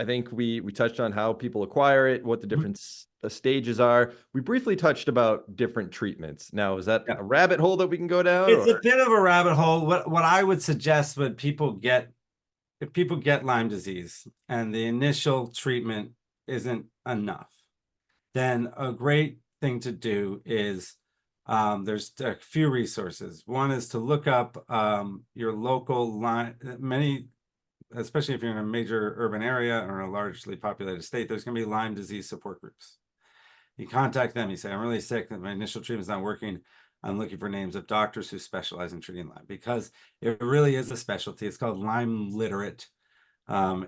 I think we touched on how people acquire it, what the different stages are. We briefly touched about different treatments. Now, is that Yeah. a rabbit hole that we can go down? It's a Or bit of a rabbit hole. What I would suggest when if people get Lyme disease and the initial treatment isn't enough, then a great thing to do is there's a few resources. One is to look up your local Lyme, especially if you're in a major urban area or a largely populated state, there's going to be Lyme disease support groups. You contact them, you say, I'm really sick, my initial treatment's not working. I'm looking for names of doctors who specialize in treating Lyme, because it really is a specialty. It's called Lyme literate,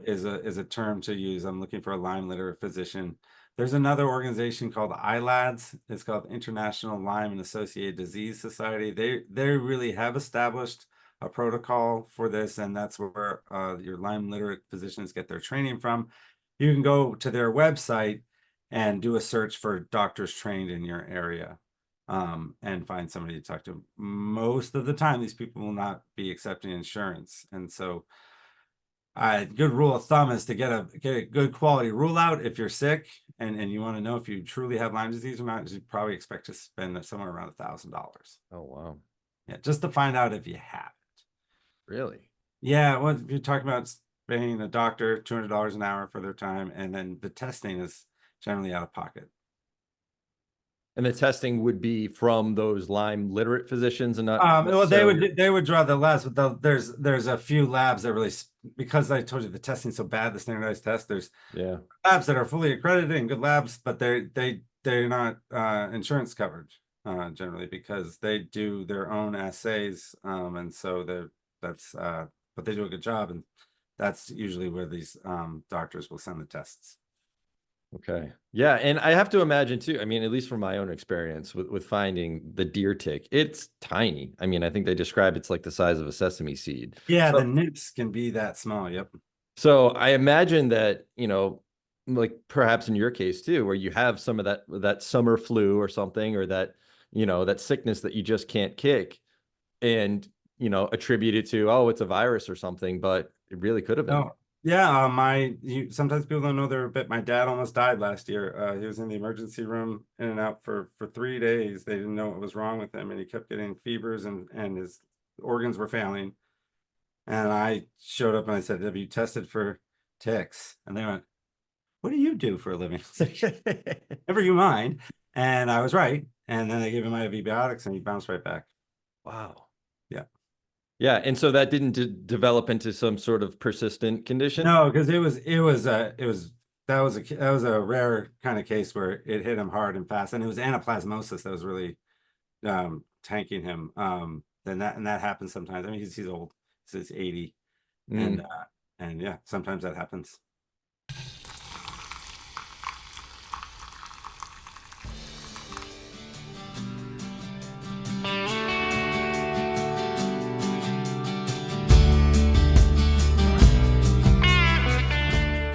is a term to use. I'm looking for a Lyme literate physician. There's another organization called ILADS. It's called International Lyme and Associated Disease Society. They really have established a protocol for this, and that's where your Lyme literate physicians get their training from. You can go to their website and do a search for doctors trained in your area, and find somebody to talk to. Most of the time, these people will not be accepting insurance, and so good rule of thumb is to get a good quality rule out if you're sick and you want to know if you truly have Lyme disease or not. You probably expect to spend somewhere around $1,000. oh wow, Yeah, just to find out if you have it. really? Yeah, well, if you're talking about paying a doctor $200 an hour for their time, and then the testing is generally out of pocket. And the testing would be from those Lyme literate physicians and not Well, necessarily. they would draw the labs, but there's a few labs that really, because I told you the testing's so bad, the standardized test, there's Yeah. labs that are fully accredited and good labs, but they're not insurance covered generally, because they do their own assays, and so but they do a good job, and that's usually where these doctors will send the tests. Okay. Yeah. And I have to imagine too, I mean, at least from my own experience with finding the deer tick, it's tiny. I mean, I think they describe it's like the size of a sesame seed. Yeah, So, the nits can be that small. Yep. so I imagine that, like perhaps in your case too, where you have some of that summer flu or something, or that, that sickness that you just can't kick and, attribute it to, oh, it's a virus or something, but it really could have been. Oh, yeah. Sometimes people don't know they're a bit. My dad almost died last year. He was in the emergency room, in and out for 3 days. They didn't know what was wrong with him, and he kept getting fevers, and his organs were failing. And I showed up and I said, "Have you tested for ticks?" And they went, "What do you do for a living?" Never you mind. And I was right. And then they gave him antibiotics, and he bounced right back. Wow. Yeah. Yeah. And so that didn't develop into some sort of persistent condition. No, because that was a rare kind of case where it hit him hard and fast, and it was anaplasmosis that was really tanking him. Then that happens sometimes. I mean, he's old, he's 80, Mm. and yeah, sometimes that happens.